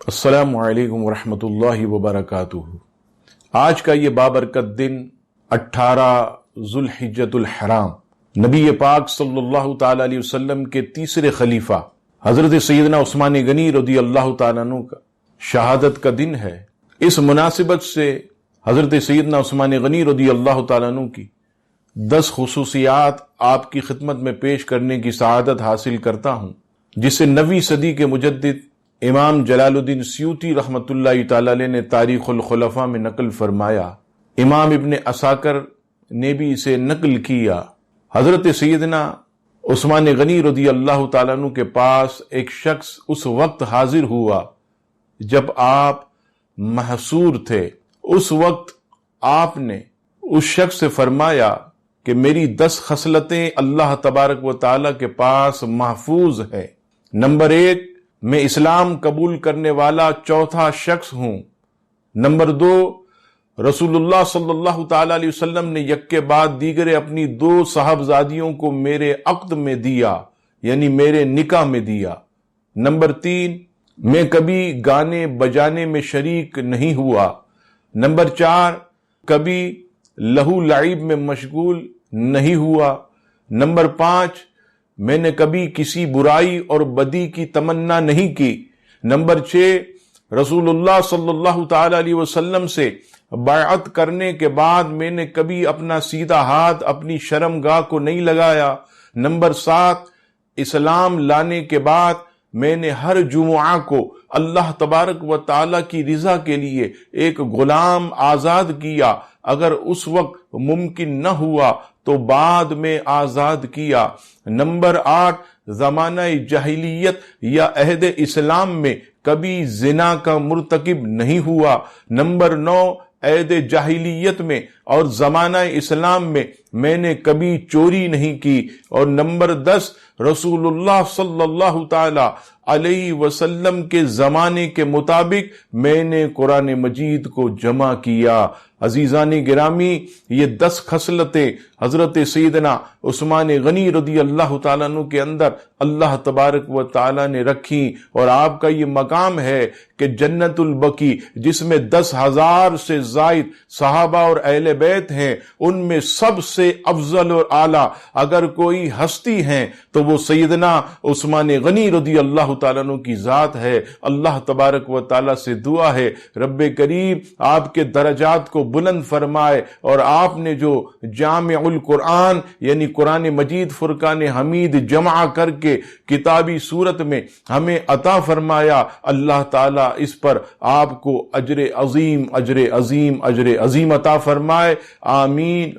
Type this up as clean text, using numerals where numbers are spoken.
السلام علیکم ورحمۃ اللہ وبرکاتہ۔ آج کا یہ بابرکت دن 18 ذوالحجۃ الحرام، نبی پاک صلی اللہ تعالی علیہ وسلم کے تیسرے خلیفہ حضرت سیدنا عثمان غنی رضی اللہ تعالیٰ عنہ کا شہادت کا دن ہے۔ اس مناسبت سے حضرت سیدنا عثمان غنی رضی اللہ تعالیٰ عنہ کی 10 خصوصیات آپ کی خدمت میں پیش کرنے کی سعادت حاصل کرتا ہوں، جسے 9ویں صدی کے مجدد امام جلال الدین سیوطی رحمۃ اللہ تعالی علیہ نے تاریخ الخلفاء میں نقل فرمایا۔ امام ابن عساکر نے بھی اسے نقل کیا۔ حضرت سیدنا عثمان غنی رضی اللہ تعالیٰ عنہ کے پاس ایک شخص اس وقت حاضر ہوا جب آپ محصور تھے۔ اس وقت آپ نے اس شخص سے فرمایا کہ میری 10 خصلتیں اللہ تبارک و تعالیٰ کے پاس محفوظ ہے۔ نمبر 1، میں اسلام قبول کرنے والا چوتھا شخص ہوں۔ نمبر 2، رسول اللہ صلی اللہ تعالی علیہ وسلم نے یک کے بعد دیگر اپنی 2 صاحبزادیوں کو میرے عقد میں دیا، یعنی میرے نکاح میں دیا۔ نمبر 3، میں کبھی گانے بجانے میں شریک نہیں ہوا۔ نمبر 4، کبھی لہو لعب میں مشغول نہیں ہوا۔ نمبر 5، میں نے کبھی کسی برائی اور بدی کی تمنا نہیں کی۔ نمبر 6، رسول اللہ صلی اللہ تعالی علیہ وسلم سے بیعت کرنے کے بعد میں نے کبھی اپنا سیدھا ہاتھ اپنی شرمگاہ کو نہیں لگایا۔ نمبر 7، اسلام لانے کے بعد میں نے ہر جمعہ کو اللہ تبارک و تعالی کی رضا کے لیے ایک غلام آزاد کیا، اگر اس وقت ممکن نہ ہوا تو بعد میں آزاد کیا۔ نمبر 8، زمانہ جاہلیت یا عہد اسلام میں کبھی زنا کا مرتکب نہیں ہوا۔ نمبر 9، عہد جاہلیت میں اور زمانہ اسلام میں نے کبھی چوری نہیں کی۔ اور نمبر 10، رسول اللہ صلی اللہ تعالی علیہ وسلم کے زمانے کے مطابق میں نے قرآن مجید کو جمع کیا۔ عزیزان گرامی، یہ 10 خصلتیں حضرت سیدنا عثمان غنی رضی اللہ تعالیٰ عنہ کے اندر اللہ تبارک و تعالیٰ نے رکھی، اور آپ کا یہ مقام ہے کہ جنت البقیع جس میں 10,000 سے زائد صحابہ اور اہل بیت ہیں، ان میں سب سے افضل اور اعلیٰ اگر کوئی ہستی ہیں تو وہ سیدنا عثمان غنی رضی اللہ تعالیٰ عنہ کی ذات ہے۔ اللہ تبارک و تعالیٰ سے دعا ہے رب کریم آپ کے درجات کو بلند فرمائے، اور آپ نے جو جامع القرآن یعنی قرآن مجید فرقان حمید جمع کر کے کتابی صورت میں ہمیں عطا فرمایا، اللہ تعالیٰ اس پر آپ کو اجر عظیم عطا فرمائے، آمین۔